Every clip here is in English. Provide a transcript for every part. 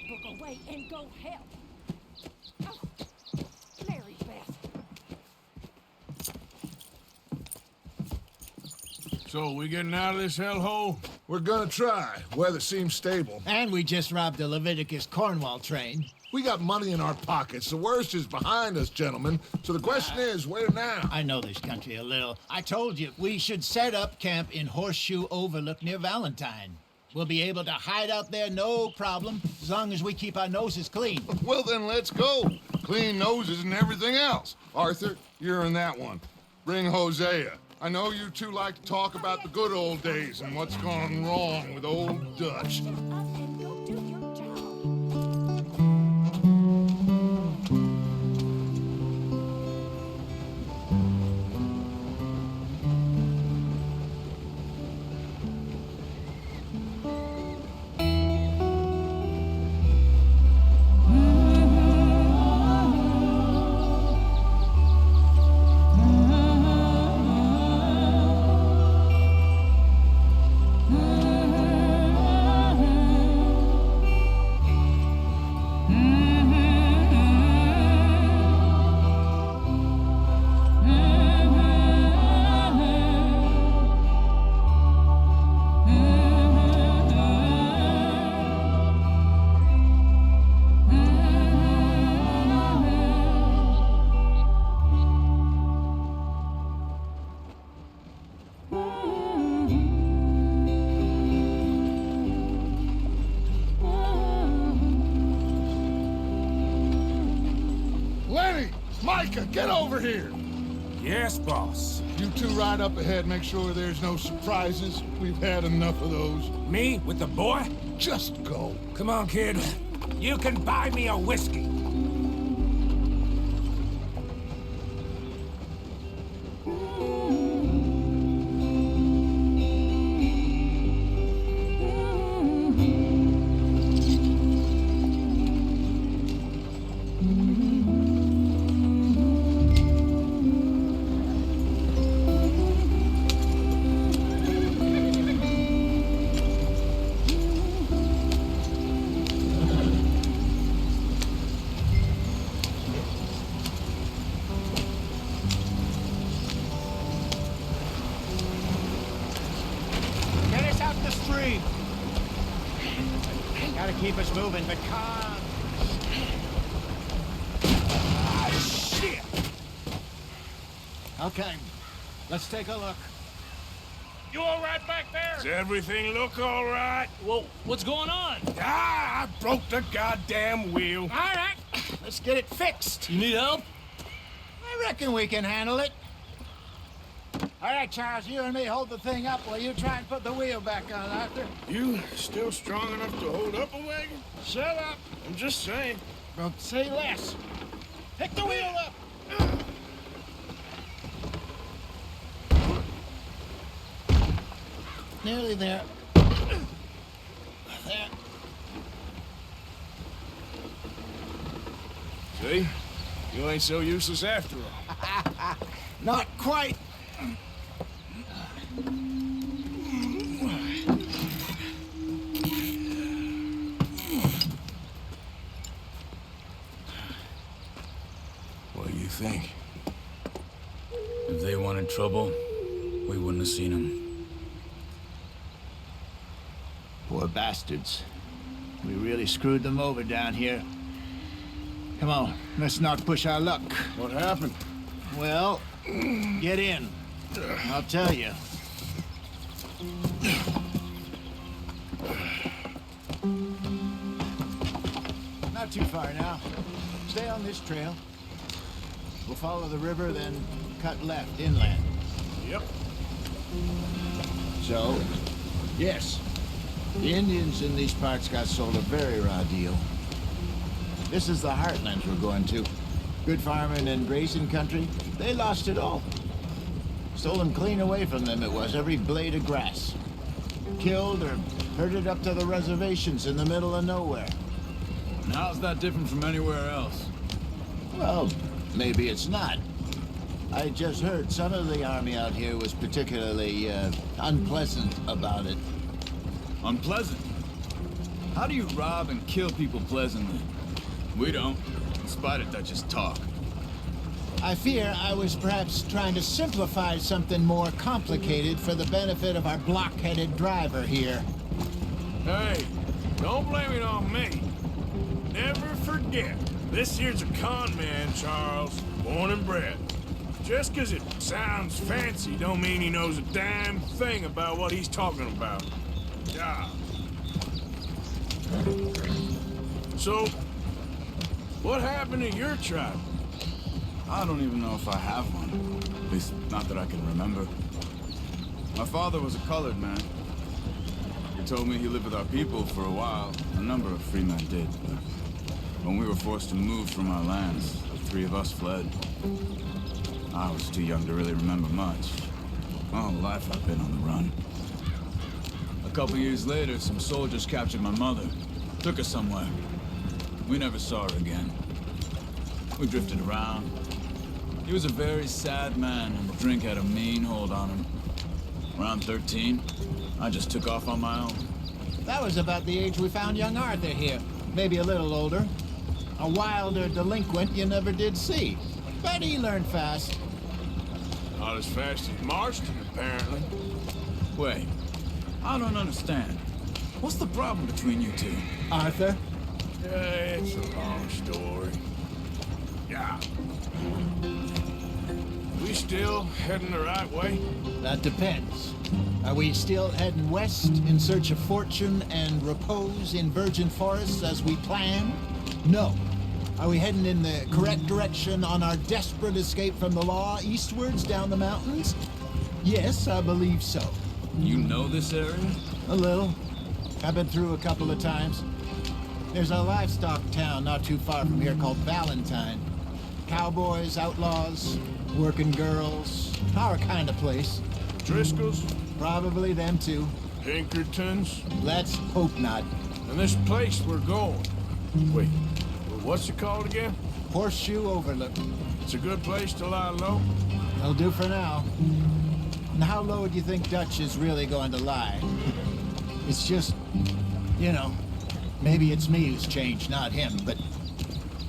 Book away and go help. Oh, Mary Beth. So, we getting out of this hellhole? We're gonna try. Weather seems stable. And we just robbed the Leviticus Cornwall train. We got money in our pockets. The worst is behind us, gentlemen. So the question is, where now? I know this country a little. I told you, we should set up camp in Horseshoe Overlook near Valentine. We'll be able to hide out there, no problem, as long as we keep our noses clean. Well, then let's go. Clean noses and everything else. Arthur, you're in that one. Bring Hosea. I know you two like to talk about the good old days and what's gone wrong with old Dutch. Shut up and you'll do your job. Lenny! Micah, get over here! Yes, boss. You two ride up ahead, make sure there's no surprises. We've had enough of those. Me with the boy? Just go. Come on, kid. You can buy me a whiskey. Get us out the stream. Gotta keep us moving, but calm. Ah, shit! Okay, let's take a look. You all right back there? Does everything look all right? Well, what's going on? Ah, I broke the goddamn wheel. All right, let's get it fixed. You need help? I reckon we can handle it. All right, Charles, you and me hold the thing up while you try and put the wheel back on, Arthur. You still strong enough to hold up a wagon? Shut up. I'm just saying. Don't say less. Pick the wheel up. Nearly there. There. See? You ain't so useless after all. Not quite. What do you think? If they wanted trouble, we wouldn't have seen them. Poor bastards. We really screwed them over down here. Come on, let's not push our luck. What happened? Well, get in. I'll tell you. Not too far now. Stay on this trail. We'll follow the river, then cut left inland. Yep. So, yes, the Indians in these parts got sold a very raw deal. This is the heartlands we're going to. Good farming and grazing country, they lost it all. Stolen clean away from them it was, every blade of grass. Killed or herded up to the reservations in the middle of nowhere. And how's that different from anywhere else? Well, maybe it's not. I just heard some of the army out here was particularly unpleasant about it. Unpleasant? How do you rob and kill people pleasantly? We don't, in spite of Dutch's talk. I fear I was perhaps trying to simplify something more complicated for the benefit of our block-headed driver here. Hey, don't blame it on me. Never forget, this here's a con man, Charles, born and bred. Just 'cause it sounds fancy don't mean he knows a damn thing about what he's talking about. Yeah. So, what happened to your tribe? I don't even know if I have one. At least, not that I can remember. My father was a colored man. He told me he lived with our people for a while. A number of free men did, but when we were forced to move from our lands, the three of us fled. I was too young to really remember much. My whole life I've been on the run. A couple years later, some soldiers captured my mother. Took her somewhere. We never saw her again. We drifted around. He was a very sad man, and the drink had a mean hold on him. Around 13, I just took off on my own. That was about the age we found young Arthur here. Maybe a little older. A wilder delinquent you never did see. But he learned fast. Not as fast as Marston, apparently. Wait, I don't understand. What's the problem between you two? Arthur? Yeah, it's a long story. Yeah. We still heading the right way? That depends. Are we still heading west in search of fortune and repose in virgin forests as we planned? No. Are we heading in the correct direction on our desperate escape from the law eastwards down the mountains? Yes, I believe so. You know this area? A little. I've been through a couple of times. There's a livestock town not too far from here called Valentine. Cowboys, outlaws, working girls, our kind of place. Driscoll's? Probably them too. Pinkertons? Let's hope not. And this place we're going. Wait, what's it called again? Horseshoe Overlook. It's a good place to lie low? That'll do for now. And how low do you think Dutch is really going to lie? It's just, you know, maybe it's me who's changed, not him, but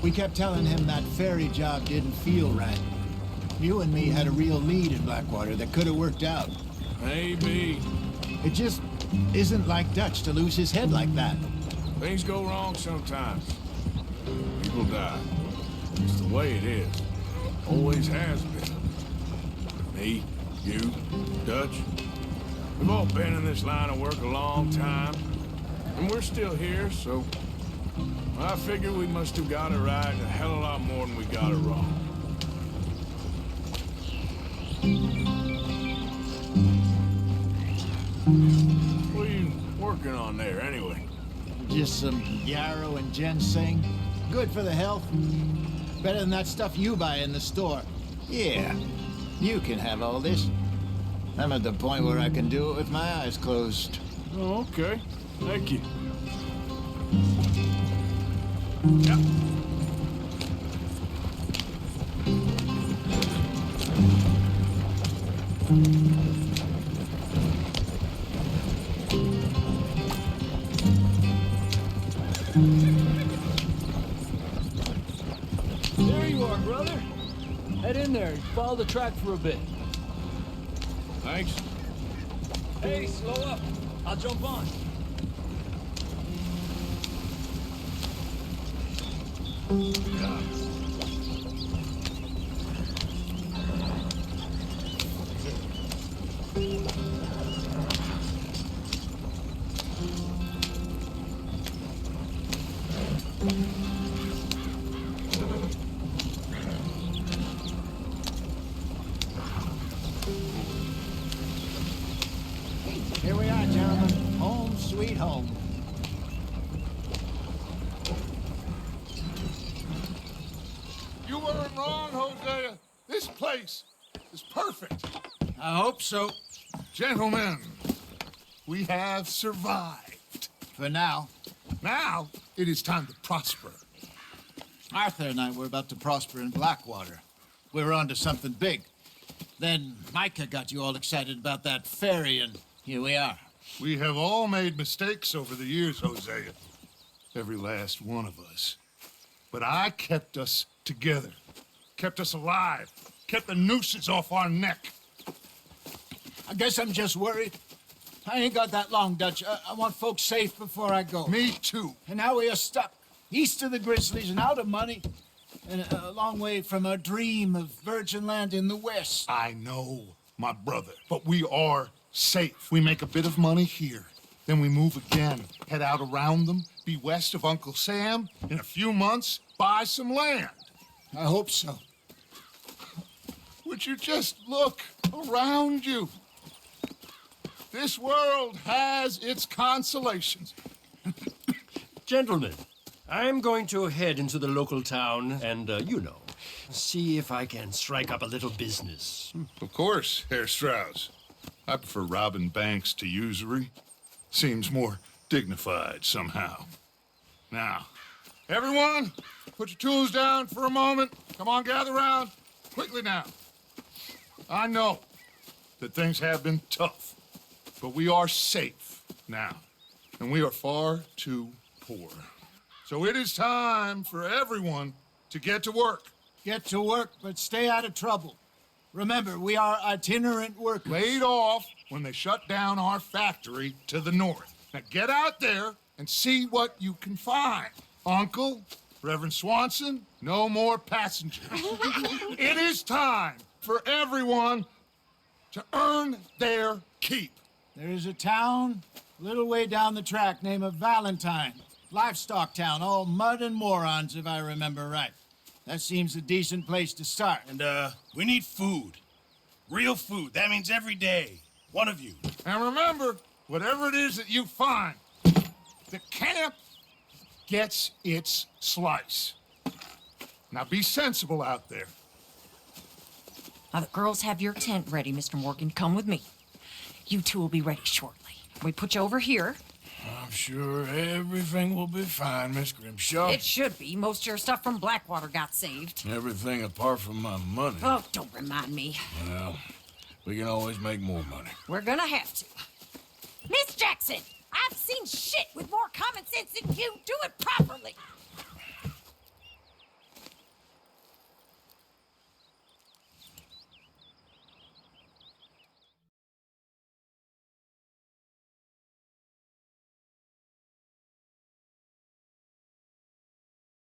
we kept telling him that ferry job didn't feel right. You and me had a real lead in Blackwater that could have worked out. Maybe. It just isn't like Dutch to lose his head like that. Things go wrong sometimes. People die. It's the way it is. Always has been. Me, you, Dutch. We've all been in this line of work a long time. And we're still here, so I figure we must have got it right a hell of a lot more than we got it wrong. What are you working on there, anyway? Just some yarrow and ginseng. Good for the health. Better than that stuff you buy in the store. Yeah, you can have all this. I'm at the point where I can do it with my eyes closed. Oh, okay. Thank you. Yep. There you are, brother. Head in there and follow the track for a bit. Thanks. Hey, slow up. I'll jump on. Here we are, gentlemen. Home sweet home. You weren't wrong, Hosea. This place is perfect. I hope so. Gentlemen, we have survived. For now. Now, it is time to prosper. Arthur and I were about to prosper in Blackwater. We were on to something big. Then Micah got you all excited about that ferry, and here we are. We have all made mistakes over the years, Hosea. every last one of us. But I kept us together, kept us alive, kept the nooses off our neck. I guess I'm just worried. I ain't got that long, Dutch. I want folks safe before I go. Me too. And now we are stuck, east of the Grizzlies and out of money, and a long way from a dream of virgin land in the west. I know, my brother, but we are safe. We make a bit of money here, then we move again, head out around them, be west of Uncle Sam, in a few months, buy some land. I hope so. Would you just look around you? This world has its consolations. Gentlemen, I'm going to head into the local town and, see if I can strike up a little business. Of course, Herr Strauss. I prefer robbing banks to usury. Seems more dignified somehow. Now, everyone, put your tools down for a moment. Come on, gather round. Quickly now. I know that things have been tough, but we are safe now, and we are far too poor. So it is time for everyone to get to work. Get to work, but stay out of trouble. Remember, we are itinerant workers. Laid off when they shut down our factory to the north. Now get out there and see what you can find. Uncle, Reverend Swanson, no more passengers. It is time for everyone to earn their keep. There is a town a little way down the track named Valentine. Livestock town, all mud and morons, if I remember right. That seems a decent place to start. And, we need food. Real food. That means every day. One of you. And remember, whatever it is that you find, the camp gets its slice. Now be sensible out there. Now, the girls have your tent ready, Mr. Morgan. Come with me. You two will be ready shortly. We put you over here. I'm sure everything will be fine, Miss Grimshaw. It should be. Most of your stuff from Blackwater got saved. Everything apart from my money. Oh, don't remind me. Well, we can always make more money. We're gonna have to. Miss Jackson, I've seen shit with more common sense than you. Do it properly.